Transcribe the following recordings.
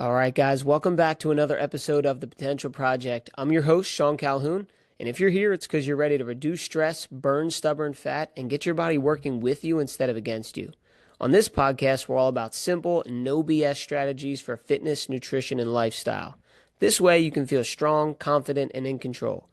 All right, guys, welcome back to another episode of The Potential Project. I'm your host, Sean Calhoun, and if you're here, it's because you're ready to reduce stress, burn stubborn fat, and get your body working with you instead of against you. On this podcast, we're all about simple, no BS strategies for fitness, nutrition, and lifestyle. This way, you can feel strong, confident, and in control.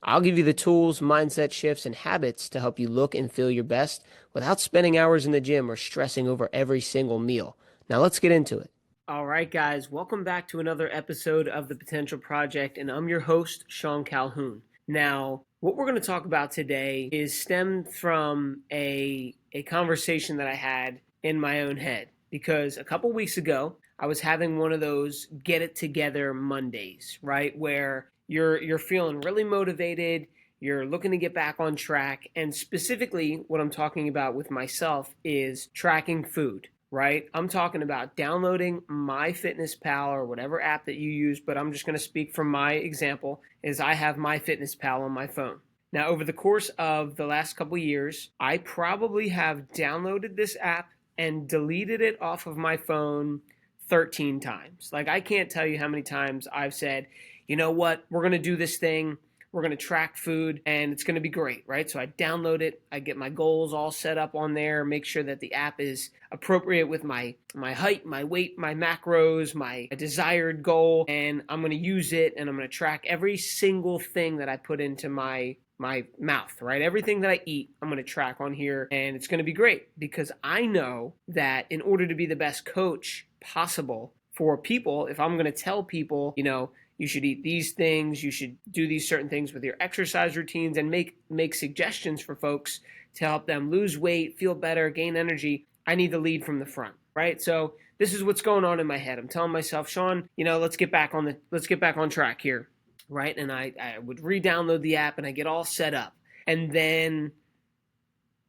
I'll give you the tools, mindset shifts, and habits to help you look and feel your best without spending hours in the gym or stressing over every single meal. Now, let's get into it. All right, guys, welcome back to another episode of The Potential Project, and I'm your host, Sean Calhoun. Now, what we're going to talk about today is stemmed from a conversation that I had in my own head, because a couple weeks ago, I was having one of those get it together Mondays, right, where you're feeling really motivated, you're looking to get back on track, and specifically what I'm talking about with myself is tracking food. Right? I'm talking about downloading MyFitnessPal or whatever app that you use, but I'm just going to speak from my example is I have MyFitnessPal on my phone. Now, over the course of the last couple years, I probably have downloaded this app and deleted it off of my phone 13 times. Like, I can't tell you how many times I've said, you know what, we're going to do this thing. We're going to track food and it's going to be great, right? So I download it, I get my goals all set up on there, make sure that the app is appropriate with my height, my weight, my macros, my desired goal, and I'm going to use it and I'm going to track every single thing that I put into my mouth, right? Everything that I eat, I'm going to track on here and it's going to be great because I know that in order to be the best coach possible for people, if I'm going to tell people, you should eat these things, you should do these certain things with your exercise routines and make suggestions for folks to help them lose weight, feel better, gain energy, I need to lead from the front, right? So this is what's going on in my head. I'm telling myself, Sean, let's get back on track here, right? And I would re-download the app and I get all set up. And then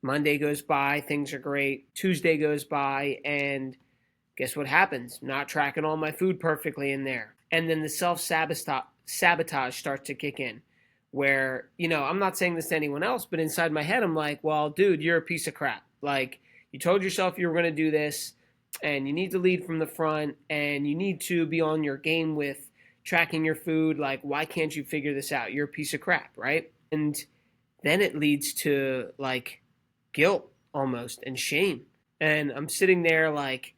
Monday goes by, things are great. Tuesday goes by and guess what happens? Not tracking all my food perfectly in there. And then the self-sabotage starts to kick in where, I'm not saying this to anyone else, but inside my head, I'm like, well, dude, you're a piece of crap. Like, you told yourself you were going to do this and you need to lead from the front and you need to be on your game with tracking your food. Like, why can't you figure this out? You're a piece of crap, right? And then it leads to like guilt almost and shame. And I'm sitting there like,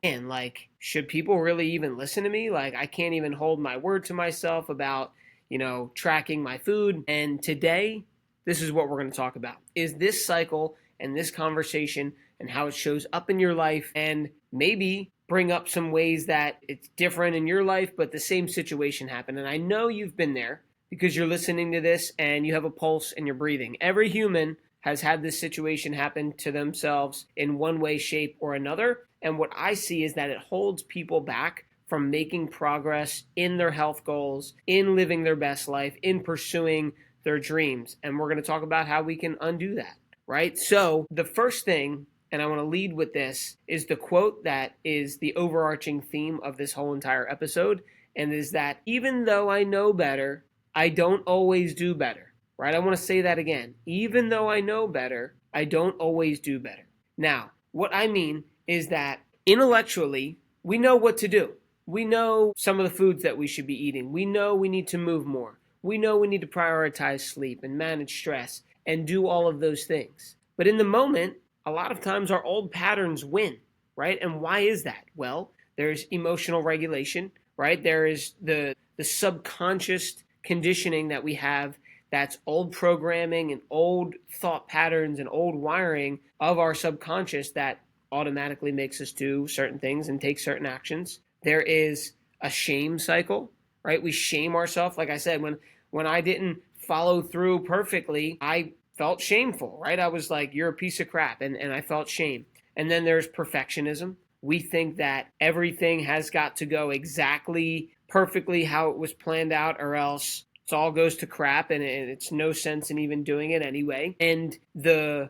and like, should people really even listen to me? Like, I can't even hold my word to myself about, tracking my food. And today, this is what we're going to talk about is this cycle and this conversation and how it shows up in your life and maybe bring up some ways that it's different in your life, but the same situation happened. And I know you've been there because you're listening to this and you have a pulse and you're breathing. Every human has had this situation happen to themselves in one way, shape, or another. And what I see is that it holds people back from making progress in their health goals, in living their best life, in pursuing their dreams. And we're going to talk about how we can undo that, right? So the first thing, and I want to lead with this, is the quote that is the overarching theme of this whole entire episode, and is that even though I know better, I don't always do better. Right? I want to say that again. Even though I know better, I don't always do better. Now, what I mean is that intellectually, we know what to do. We know some of the foods that we should be eating. We know we need to move more. We know we need to prioritize sleep and manage stress and do all of those things. But in the moment, a lot of times our old patterns win, right? And why is that? Well, there's emotional regulation, right? There is the subconscious conditioning that we have. That's old programming and old thought patterns and old wiring of our subconscious that automatically makes us do certain things and take certain actions. There is a shame cycle, right? We shame ourselves. Like I said, when I didn't follow through perfectly, I felt shameful, right? I was like, you're a piece of crap, and I felt shame. And then there's perfectionism. We think that everything has got to go exactly perfectly how it was planned out or else it all goes to crap and it's no sense in even doing it anyway. And the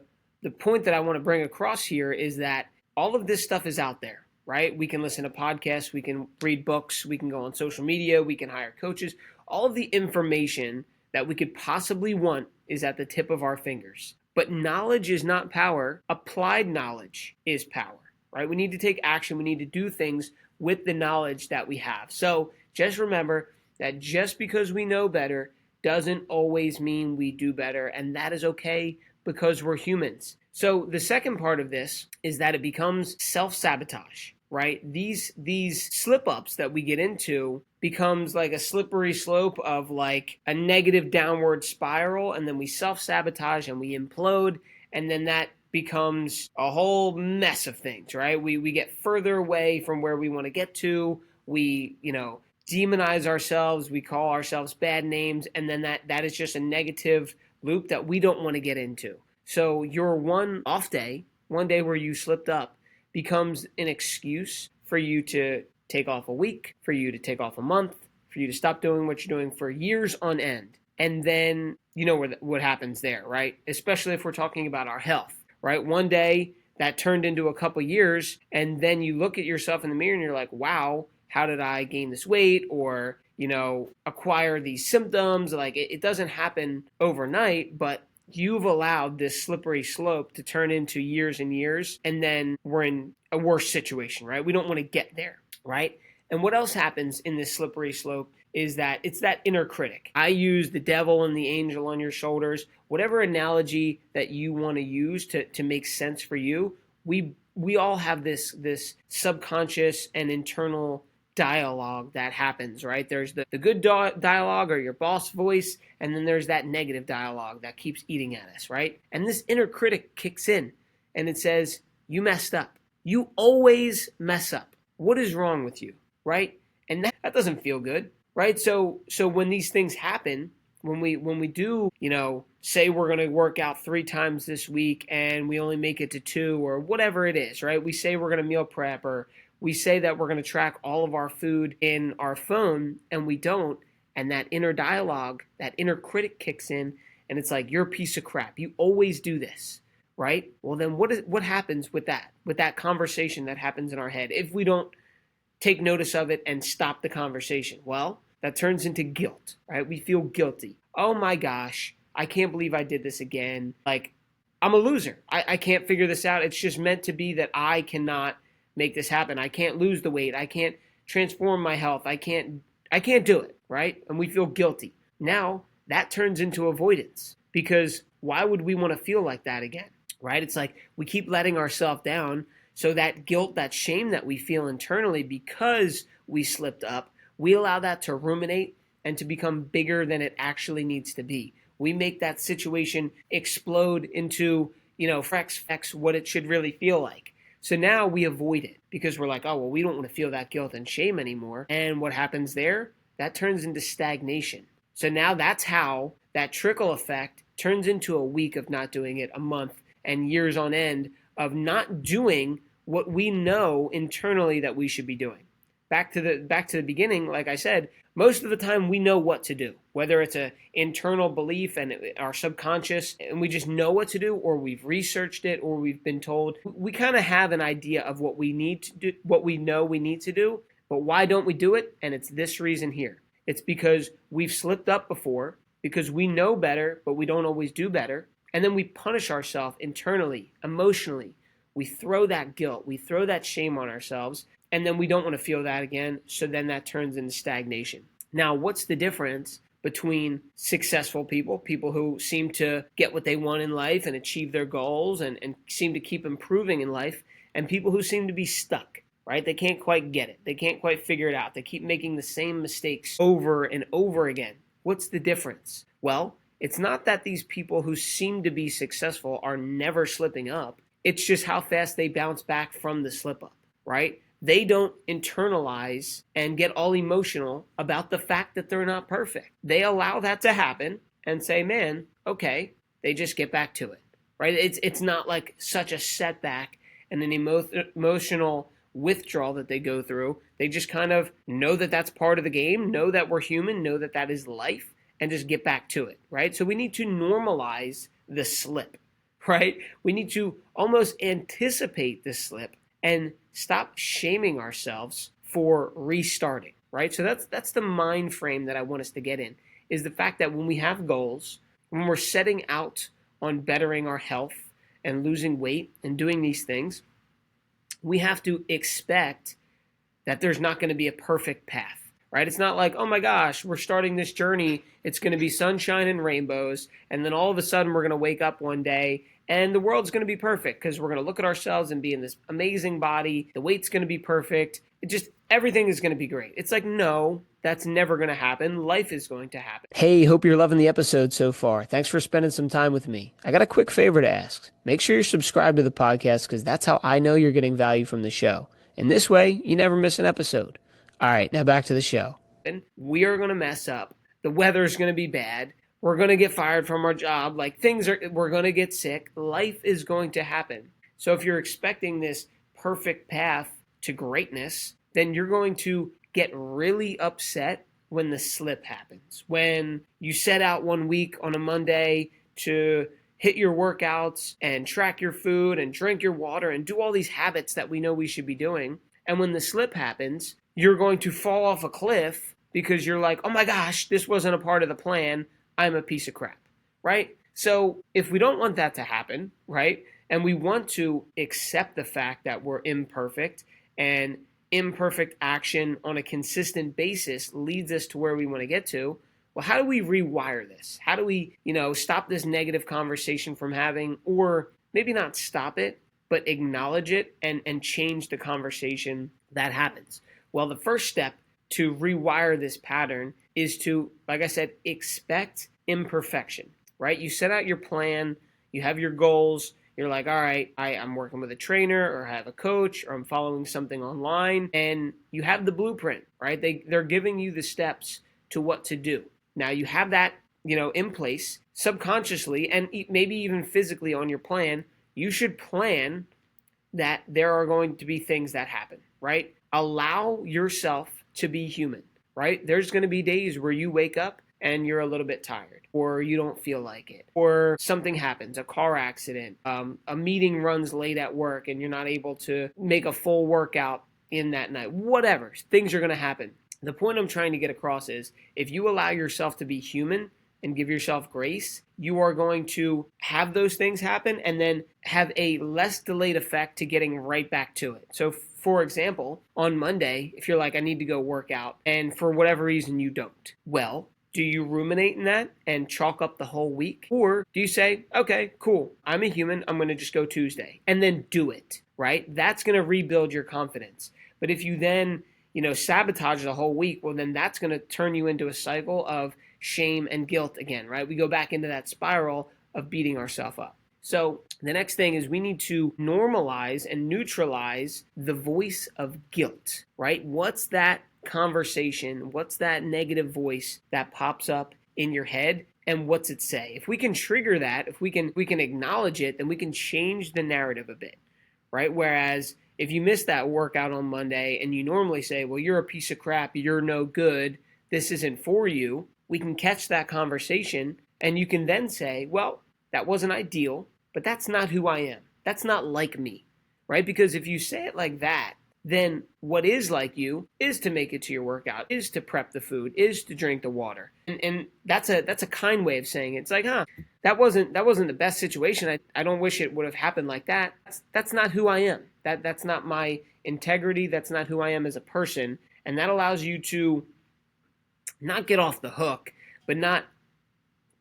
point that I want to bring across here is that all of this stuff is out there, right? We can listen to podcasts, we can read books, we can go on social media, we can hire coaches. All of the information that we could possibly want is at the tip of our fingers. But knowledge is not power. Applied knowledge is power, right? We need to take action. We need to do things with the knowledge that we have. So just remember that just because we know better doesn't always mean we do better, and that is okay because we're humans. So the second part of this is that it becomes self-sabotage, right? These slip-ups that we get into becomes like a slippery slope of like a negative downward spiral, and then we self-sabotage and we implode, and then that becomes a whole mess of things, right? We get further away from where we want to get to. We, demonize ourselves, we call ourselves bad names, and then that is just a negative loop that we don't want to get into. So your one off day, one day where you slipped up, becomes an excuse for you to take off a week, for you to take off a month, for you to stop doing what you're doing for years on end. And then you know what happens there, right? Especially if we're talking about our health, right? One day that turned into a couple years, and then you look at yourself in the mirror and you're like, wow, how did I gain this weight or, acquire these symptoms? Like it doesn't happen overnight, but you've allowed this slippery slope to turn into years and years, and then we're in a worse situation, right? We don't want to get there, right? And what else happens in this slippery slope is that it's that inner critic. I use the devil and the angel on your shoulders, whatever analogy that you want to use to make sense for you. We all have this subconscious and internal dialogue that happens, right? There's the good dialogue or your boss voice, and then there's that negative dialogue that keeps eating at us, right? And this inner critic kicks in and it says, you messed up. You always mess up. What is wrong with you, right? And that doesn't feel good, right? So when these things happen, when we do, say we're going to work out 3 times this week and we only make it to 2 or whatever it is, right? We say we're going to meal prep, or we say that we're going to track all of our food in our phone and we don't. And that inner dialogue, that inner critic kicks in and it's like, you're a piece of crap. You always do this, right? Well, then what happens with that conversation that happens in our head if we don't take notice of it and stop the conversation? Well, that turns into guilt, right? We feel guilty. Oh my gosh, I can't believe I did this again. Like, I'm a loser. I can't figure this out. It's just meant to be that I cannot make this happen. I can't lose the weight. I can't transform my health. I can't do it, right? And we feel guilty. Now, that turns into avoidance, because why would we want to feel like that again, right? It's like we keep letting ourselves down, so that guilt, that shame that we feel internally because we slipped up, we allow that to ruminate and to become bigger than it actually needs to be. We make that situation explode into, X what it should really feel like. So now we avoid it because we're like, oh, well, we don't want to feel that guilt and shame anymore. And what happens there? That turns into stagnation. So now that's how that trickle effect turns into a week of not doing it, a month, and years on end of not doing what we know internally that we should be doing. Back to the beginning, like I said, most of the time we know what to do, whether it's an internal belief and our subconscious, and we just know what to do, or we've researched it, or we've been told. We kind of have an idea of what we need to do, what we know we need to do, but why don't we do it? And it's this reason here. It's because we've slipped up before, because we know better, but we don't always do better. And then we punish ourselves internally, emotionally. We throw that guilt, we throw that shame on ourselves, and then we don't want to feel that again, so then that turns into stagnation. Now, what's the difference between successful people who seem to get what they want in life and achieve their goals and seem to keep improving in life, and people who seem to be stuck, right? They can't quite get it. They can't quite figure it out. They keep making the same mistakes over and over again. What's the difference? Well, it's not that these people who seem to be successful are never slipping up. It's just how fast they bounce back from the slip up, right? They don't internalize and get all emotional about the fact that they're not perfect. They allow that to happen and say, man, okay, they just get back to it, right? It's not like such a setback and an emotional withdrawal that they go through. They just kind of know that that's part of the game, know that we're human, know that that is life, and just get back to it, right? So we need to normalize the slip, right? We need to almost anticipate the slip and stop shaming ourselves for restarting, right? So that's the mind frame that I want us to get in, is the fact that when we have goals, when we're setting out on bettering our health and losing weight and doing these things, we have to expect that there's not going to be a perfect path. Right? It's not like, oh my gosh, we're starting this journey. It's going to be sunshine and rainbows. And then all of a sudden we're going to wake up one day and the world's going to be perfect because we're going to look at ourselves and be in this amazing body. The weight's going to be perfect. Everything is going to be great. It's like, no, that's never going to happen. Life is going to happen. Hey, hope you're loving the episode so far. Thanks for spending some time with me. I got a quick favor to ask. Make sure you're subscribed to the podcast because that's how I know you're getting value from the show. And this way, you never miss an episode. All right, now back to the show. We are going to mess up. The weather's going to be bad. We're going to get fired from our job. We're going to get sick. Life is going to happen. So if you're expecting this perfect path to greatness, then you're going to get really upset when the slip happens. When you set out one week on a Monday to hit your workouts and track your food and drink your water and do all these habits that we know we should be doing. And when the slip happens, you're going to fall off a cliff because you're like, oh my gosh, this wasn't a part of the plan. I'm a piece of crap, right? So if we don't want that to happen, right, and we want to accept the fact that we're imperfect and imperfect action on a consistent basis leads us to where we want to get to, well, how do we rewire this? How do we, stop this negative conversation from having, or maybe not stop it, but acknowledge it and change the conversation that happens? Well, the first step to rewire this pattern is to, like I said, expect imperfection, right? You set out your plan, you have your goals, you're like, all right, I'm working with a trainer or I have a coach or I'm following something online, and you have the blueprint, right? They're giving you the steps to what to do. Now you have that, in place subconsciously and maybe even physically on your plan. You should plan that there are going to be things that happen, right? Allow yourself to be human, right? There's going to be days where you wake up and you're a little bit tired, or you don't feel like it, or something happens, a car accident, a meeting runs late at work and you're not able to make a full workout in that night. Whatever, things are going to happen. The point I'm trying to get across is if you allow yourself to be human and give yourself grace, you are going to have those things happen and then have a less delayed effect to getting right back to it. So for example, on Monday, if you're like, I need to go work out, and for whatever reason you don't, well, do you ruminate in that and chalk up the whole week? Or do you say, okay, cool, I'm a human, I'm going to just go Tuesday, and then do it, right? That's going to rebuild your confidence. But if you then, sabotage the whole week, well, then that's going to turn you into a cycle of shame and guilt again, right? We go back into that spiral of beating ourselves up. So the next thing is we need to normalize and neutralize the voice of guilt, right? What's that conversation? What's that negative voice that pops up in your head? And what's it say? If we can trigger that, if we can acknowledge it, then we can change the narrative a bit, right? Whereas if you miss that workout on Monday and you normally say, well, you're a piece of crap, you're no good, this isn't for you, we can catch that conversation and you can then say, well, that wasn't ideal, but that's not who I am. That's not like me, right? Because if you say it like that, then what is like you is to make it to your workout, is to prep the food, is to drink the water. And that's a kind way of saying it. It's like, that wasn't the best situation. I don't wish it would have happened like that. That's not who I am. That's not my integrity. That's not who I am as a person. And that allows you to not get off the hook, but not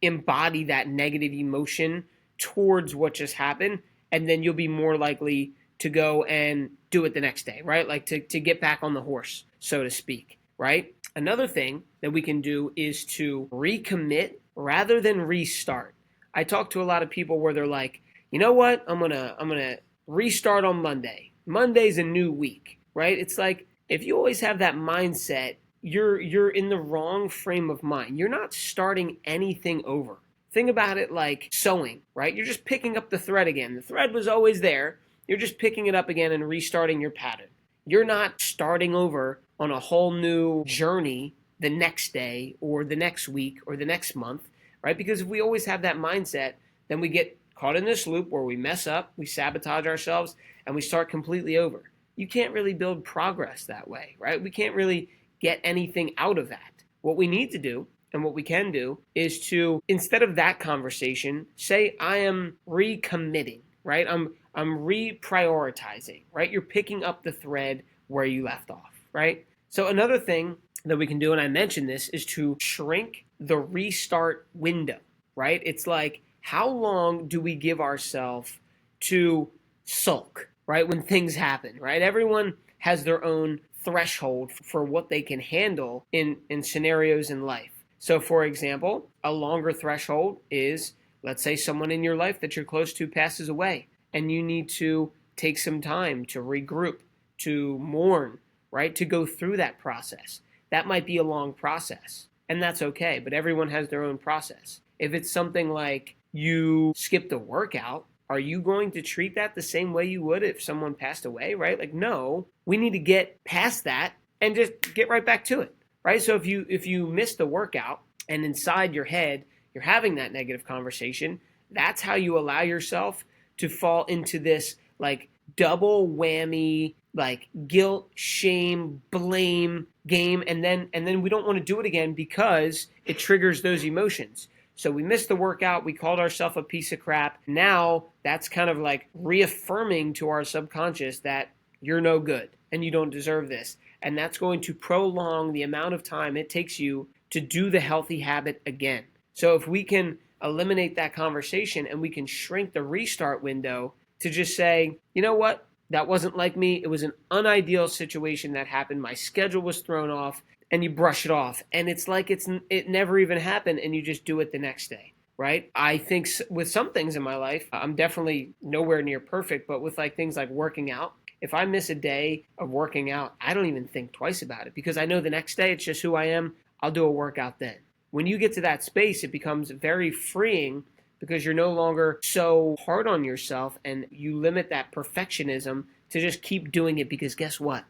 embody that negative emotion towards what just happened, and then you'll be more likely to go and do it the next day, right? Like to get back on the horse, so to speak, right? Another thing that we can do is to recommit rather than restart. I talk to a lot of people where they're like, you know what? I'm gonna restart on Monday. Monday's a new week, right? It's like if you always have that mindset, you're in the wrong frame of mind. You're not starting anything over. Think about it like sewing, right? You're just picking up the thread again. The thread was always there. You're just picking it up again and restarting your pattern. You're not starting over on a whole new journey the next day or the next week or the next month, right? Because if we always have that mindset, then we get caught in this loop where we mess up, we sabotage ourselves, and we start completely over. You can't really build progress that way, right? We can't really get anything out of that. What we need to do and what we can do is to, instead of that conversation, say I am recommitting, right? I'm reprioritizing, right? You're picking up the thread where you left off, right? So another thing that we can do, and I mentioned this, is to shrink the restart window, right? It's like, how long do we give ourselves to sulk, right? When things happen, right? Everyone has their own threshold for what they can handle in scenarios in life. So, for example, a longer threshold is, let's say, someone in your life that you're close to passes away, and you need to take some time to regroup, to mourn, right? To go through that process. That might be a long process, and that's okay, but everyone has their own process. If it's something like you skipped a workout, are you going to treat that the same way you would if someone passed away, right? Like, no, we need to get past that and just get right back to it, right? So if you miss the workout and inside your head you're having that negative conversation, that's how you allow yourself to fall into this like double whammy, like guilt, shame, blame game, and then we don't want to do it again because it triggers those emotions. So we missed the workout, we called ourselves a piece of crap. Now that's kind of like reaffirming to our subconscious that you're no good and you don't deserve this. And that's going to prolong the amount of time it takes you to do the healthy habit again. So if we can eliminate that conversation and we can shrink the restart window to just say, you know what? That wasn't like me. It was an unideal situation that happened. My schedule was thrown off, and you brush it off. And it's like it never even happened, and you just do it the next day, right? I think with some things in my life, I'm definitely nowhere near perfect, but with like things like working out, if I miss a day of working out, I don't even think twice about it because I know the next day it's just who I am. I'll do a workout then. When you get to that space, it becomes very freeing because you're no longer so hard on yourself and you limit that perfectionism to just keep doing it because guess what?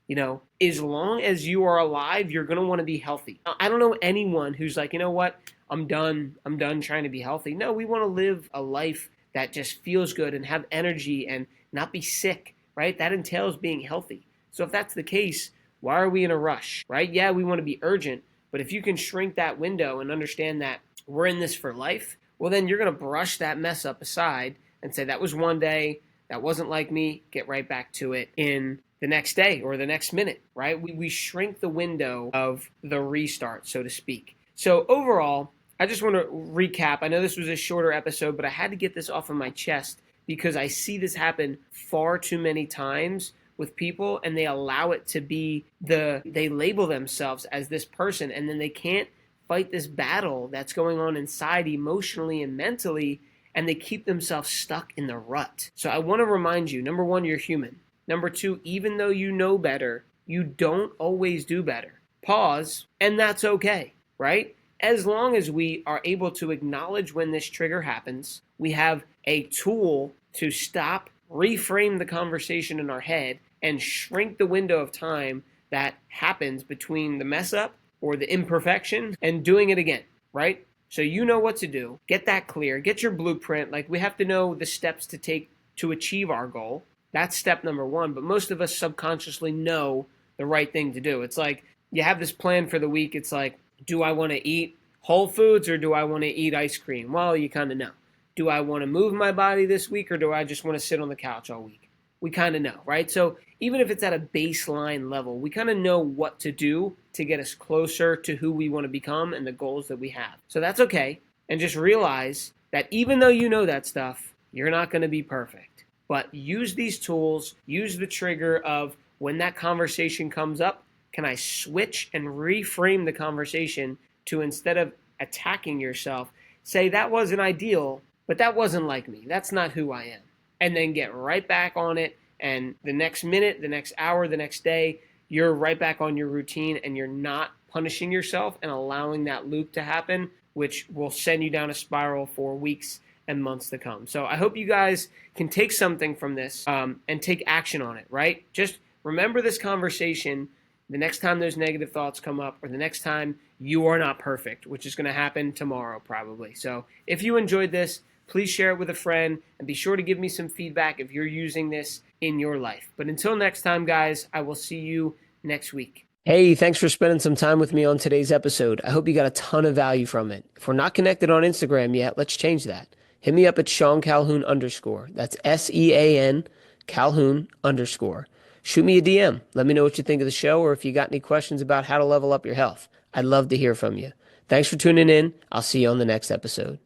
You know, as long as you are alive, you're going to want to be healthy. I don't know anyone who's like, you know what? I'm done trying to be healthy. No, we want to live a life that just feels good and have energy and not be sick, right? That entails being healthy. So if that's the case, why are we in a rush, right? Yeah, we want to be urgent, but if you can shrink that window and understand that we're in this for life, well, then you're going to brush that mess up aside and say, that was one day, that wasn't like me, get right back to it in the next day or the next minute, right? We shrink the window of the restart, so to speak. So overall, I just want to recap. I know this was a shorter episode, but I had to get this off of my chest because I see this happen far too many times with people, and they allow it to be they label themselves as this person, and then they can't fight this battle that's going on inside emotionally and mentally, and they keep themselves stuck in the rut. So I want to remind you, number one, you're human. Number two, even though you know better, you don't always do better. Pause, and that's okay, right? As long as we are able to acknowledge when this trigger happens, we have a tool to stop, reframe the conversation in our head, and shrink the window of time that happens between the mess up or the imperfection and doing it again, right? So you know what to do. Get that clear. Get your blueprint. Like, we have to know the steps to take to achieve our goal. That's step number one. But most of us subconsciously know the right thing to do. It's like you have this plan for the week. It's like, do I want to eat Whole Foods or do I want to eat ice cream? Well, you kind of know. Do I want to move my body this week or do I just want to sit on the couch all week? We kind of know, right? So even if it's at a baseline level, we kind of know what to do to get us closer to who we want to become and the goals that we have. So that's okay. And just realize that even though you know that stuff, you're not going to be perfect. But use these tools, use the trigger of when that conversation comes up, can I switch and reframe the conversation to, instead of attacking yourself, say that wasn't ideal, but that wasn't like me. That's not who I am. And then get right back on it. And the next minute, the next hour, the next day, you're right back on your routine and you're not punishing yourself and allowing that loop to happen, which will send you down a spiral for weeks and months to come. So I hope you guys can take something from this and take action on it, right? Just remember this conversation the next time those negative thoughts come up or the next time you are not perfect, which is going to happen tomorrow probably. So if you enjoyed this, please share it with a friend and be sure to give me some feedback if you're using this in your life. But until next time, guys, I will see you next week. Hey, thanks for spending some time with me on today's episode. I hope you got a ton of value from it. If we're not connected on Instagram yet, let's change that. Hit me up at Sean Calhoun _. That's SEAN Calhoun _. Shoot me a DM. Let me know what you think of the show or if you got any questions about how to level up your health. I'd love to hear from you. Thanks for tuning in. I'll see you on the next episode.